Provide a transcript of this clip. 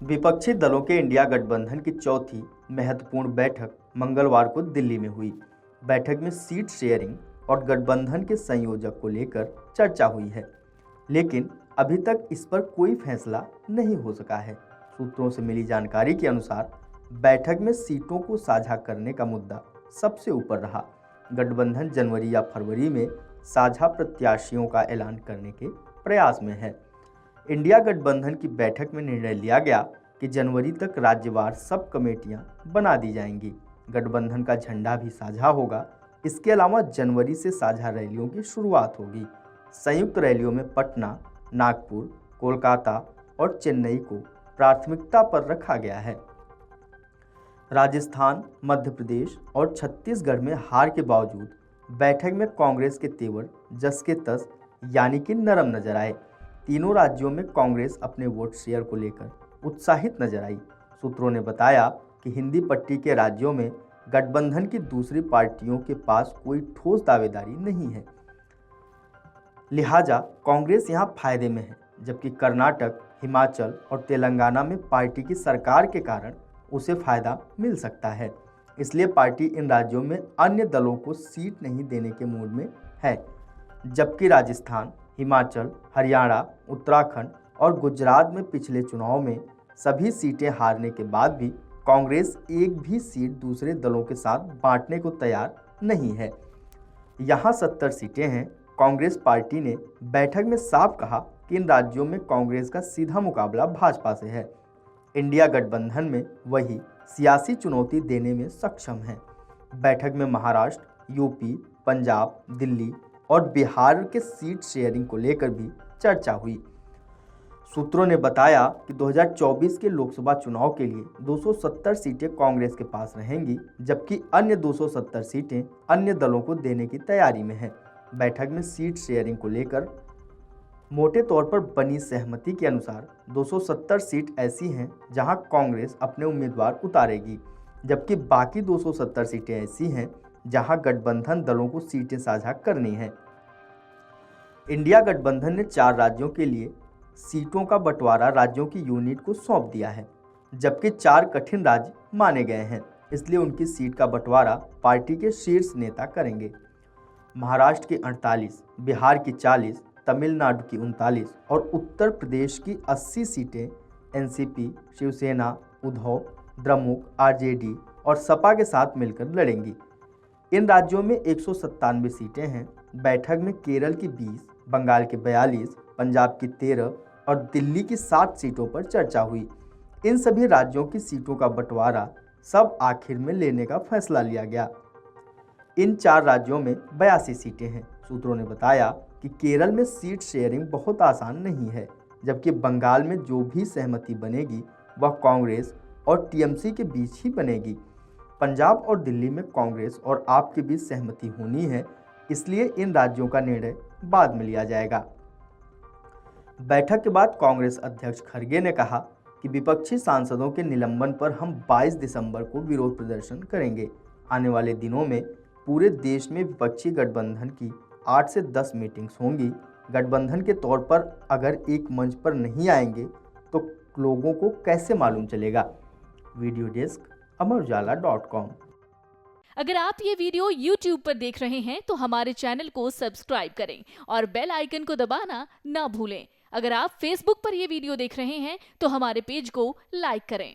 विपक्षी दलों के इंडिया गठबंधन की चौथी महत्वपूर्ण बैठक मंगलवार को दिल्ली में हुई। बैठक में सीट शेयरिंग और गठबंधन के संयोजक को लेकर चर्चा हुई है, लेकिन अभी तक इस पर कोई फैसला नहीं हो सका है। सूत्रों से मिली जानकारी के अनुसार बैठक में सीटों को साझा करने का मुद्दा सबसे ऊपर रहा। गठबंधन जनवरी या फरवरी में साझा प्रत्याशियों का ऐलान करने के प्रयास में है। इंडिया गठबंधन की बैठक में निर्णय लिया गया कि जनवरी तक राज्यवार सब कमेटियां बना दी जाएंगी। गठबंधन का झंडा भी साझा होगा। इसके अलावा जनवरी से साझा रैलियों की शुरुआत होगी। संयुक्त रैलियों में पटना, नागपुर, कोलकाता और चेन्नई को प्राथमिकता पर रखा गया है। राजस्थान, मध्य प्रदेश और छत्तीसगढ़ में हार के बावजूद बैठक में कांग्रेस के तेवर जस के तस यानी कि नरम नजर आए। तीनों राज्यों में कांग्रेस अपने वोट शेयर को लेकर उत्साहित नजर आई। सूत्रों ने बताया कि हिंदी पट्टी के राज्यों में गठबंधन की दूसरी पार्टियों के पास कोई ठोस दावेदारी नहीं है, लिहाजा कांग्रेस यहां फायदे में है, जबकि कर्नाटक, हिमाचल और तेलंगाना में पार्टी की सरकार के कारण उसे फायदा मिल सकता है। इसलिए पार्टी इन राज्यों में अन्य दलों को सीट नहीं देने के मूड में है, जबकि राजस्थान, हिमाचल, हरियाणा, उत्तराखंड और गुजरात में पिछले चुनाव में सभी सीटें हारने के बाद भी कांग्रेस एक भी सीट दूसरे दलों के साथ बांटने को तैयार नहीं है। यहाँ 70 सीटें हैं। कांग्रेस पार्टी ने बैठक में साफ कहा कि इन राज्यों में कांग्रेस का सीधा मुकाबला भाजपा से है। इंडिया गठबंधन में वही सियासी चुनौती देने में सक्षम है। बैठक में महाराष्ट्र, यूपी, पंजाब, दिल्ली और बिहार के सीट शेयरिंग को लेकर भी चर्चा हुई। सूत्रों ने बताया कि 2024 के लोकसभा चुनाव के लिए 270 सीटें कांग्रेस के पास रहेंगी, जबकि अन्य 270 सीटें अन्य दलों को देने की तैयारी में है। बैठक में सीट शेयरिंग को लेकर मोटे तौर पर बनी सहमति के अनुसार 270 सीट ऐसी हैं जहां कांग्रेस अपने उम्मीदवार उतारेगी, जबकि बाकी 270 सीटें ऐसी हैं जहां गठबंधन दलों को सीटें साझा करनी है। इंडिया गठबंधन ने 4 राज्यों के लिए सीटों का बंटवारा राज्यों की यूनिट को सौंप दिया है, जबकि 4 कठिन राज्य माने गए हैं, इसलिए उनकी सीट का बंटवारा पार्टी के शीर्ष नेता करेंगे। महाराष्ट्र की 48, बिहार की 40, तमिलनाडु की 39 और उत्तर प्रदेश की 80 सीटें एनसीपी, शिवसेना, उद्धव, द्रमुक, आरजेडी और सपा के साथ मिलकर लड़ेंगी। इन राज्यों में 197 सीटें हैं। बैठक में केरल की 20, बंगाल की 42, पंजाब की 13 और दिल्ली की 7 सीटों पर चर्चा हुई। इन सभी राज्यों की सीटों का बंटवारा सब आखिर में लेने का फैसला लिया गया। इन 4 राज्यों में 82 सीटें हैं। सूत्रों ने बताया कि केरल में सीट शेयरिंग बहुत आसान नहीं है, जबकि बंगाल में जो भी सहमति बनेगी वह कांग्रेस और टीएमसी के बीच ही बनेगी। पंजाब और दिल्ली में कांग्रेस और आप के बीच सहमति होनी है, इसलिए इन राज्यों का निर्णय बाद में लिया जाएगा। बैठक के बाद कांग्रेस अध्यक्ष खड़गे ने कहा कि विपक्षी सांसदों के निलंबन पर हम 22 दिसंबर को विरोध प्रदर्शन करेंगे। आने वाले दिनों में पूरे देश में विपक्षी गठबंधन की 8 से 10 मीटिंग्स होंगी। गठबंधन के तौर पर अगर एक मंच पर नहीं आएंगे तो लोगों को कैसे मालूम चलेगा। Video desk amarujala.com। अगर आप ये वीडियो YouTube पर देख रहे हैं तो हमारे चैनल को सब्सक्राइब करें और बेल आइकन को दबाना ना भूलें। अगर आप Facebook पर ये वीडियो देख रहे हैं तो हमारे पेज को लाइक करें।